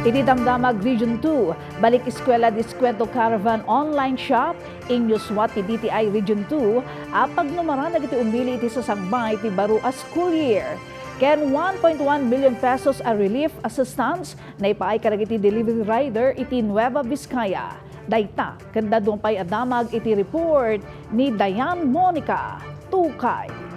Iti Damdamag Region 2, balik eskwela diskwento caravan online shop, inyo SWAT ti DTI Region 2, apag numaran iti umili iti sasangbay ti baro a school year. Ken 1.1 billion pesos a relief assistance na ipaay karagiti delivery rider iti Nueva Vizcaya. Dayta, kanda dumpay adamag iti report ni Diane Monica Tukay.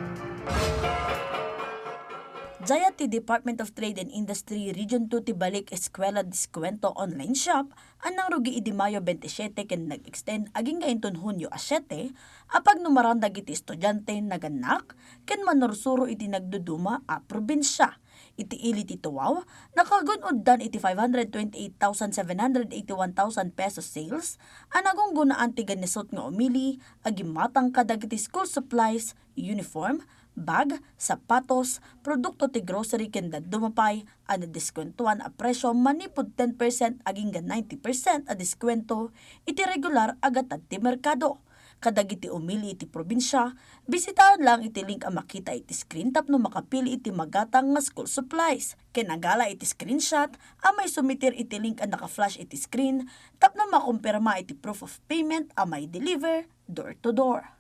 Dayat ti Department of Trade and Industry Region 2 ti balik eskwela diskwento online shop anang rugi idi Mayo 27 ken nag-extend aging gainton Hunyo a 7 apag numaran dagiti estudyante naganak ken manursuro iti nagduduma a probinsya. Iti ili ti Tuwaw nakagunuddan iti 528,781,000 pesos sales anagong gunaan ti ganisot nga umili agimatang kadagiti school supplies, uniform, bag, sapatos, produkto ti grocery kenda dumapay a nadiskwento a presyo manipod 10% aging 90% a diskwento iti regular agatad ti merkado. Kadagiti umili iti probinsya, bisitahan lang iti link a makita iti screen tap no makapili iti magatang nga school supplies. Kinagala iti screenshot a may sumitir iti link a naka-flash iti screen tap no makumpirma iti proof of payment a may deliver door to door.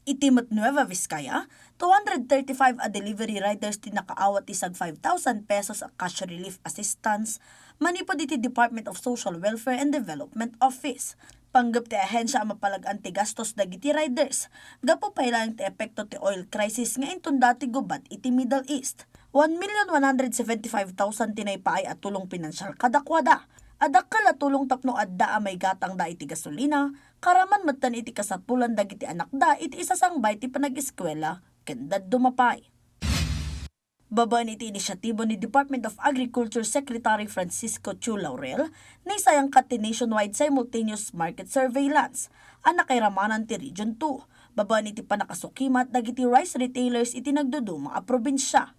Iti Nueva Vizcaya, 235 a delivery riders ti nakaawat isag 5,000 pesos a cash relief assistance manipod iti Department of Social Welfare and Development Office. Panggap ti ahensya ang mapalag-an ti gastos dagiti riders. Gapo pa ilang ti epekto ti oil crisis nga inton dati gubat iti Middle East. 1,175,000 tinaypaay at tulong pinansyal kadakwada. Adakal at tulong tapno adda a may gatang da iti gasolina, karaman matan iti kasatpulan dagiti anak da iti isasangbay ti panag-eskwela, kendad dumapay. Babaan iti inisyatibo ni Department of Agriculture Secretary Francisco Chu Laurel na isayang kat ti nationwide simultaneous market surveillance, anak kay ramanan ti Region 2. Babaan iti panakasukimat dagiti rice retailers iti nagduduma a probinsya.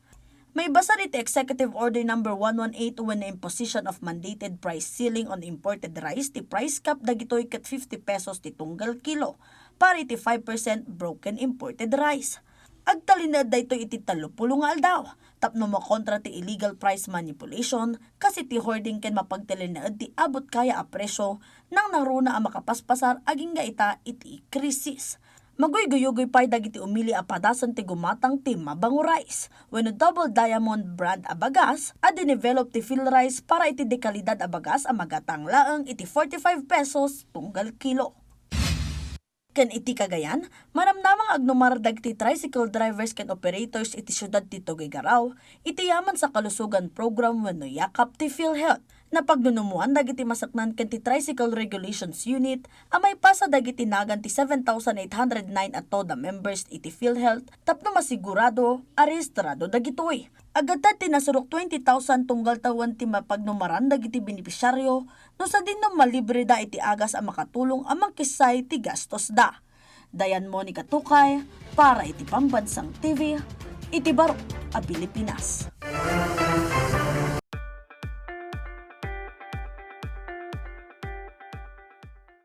May basa iti Executive Order No. 118 when the imposition of mandated price ceiling on imported rice ti price cap dagitoy ket 50 pesos ti tunggal kilo, pari ti 5% broken imported rice. Agtalinad daytoy iti 30 nga aldaw, tapno makontra ti illegal price manipulation kasi ti hoarding ken mapagtalinaed ti abot kaya a presyo nang naruna a makapaspasar aging gaita iti krisis. Maguy-guyogoy pa'y dagiti umili a padasan ti gumatang ti mabango rice. Wenno double diamond brand a bagas, a dinevelop ti fill rice para iti dekalidad a bagas a magatang laeng iti 45 pesos tunggal kilo. Ken iti Cagayan, maramnamang agnumar dagiti tricycle drivers ken operators iti syudad ti Tuguegarao, iti yaman sa kalusugan program wenno yakap ti PhilHealth. Napagnunumuan dagiti masaknan ken ti Tricycle Regulations Unit a may pasa dagiti nagan ti 7,809 at toda members iti PhilHealth tapno masigurado arehistrado dagitoy. Agad ti nasurok 20,000 tunggal tawan ti mapagnumaran dagiti benepisyaryo no sa dinno malibre da iti agas a makatulong a mangkisay ti gastos da. Diane Monica Tukay para iti Pambansang TV, iti Baro a Pilipinas.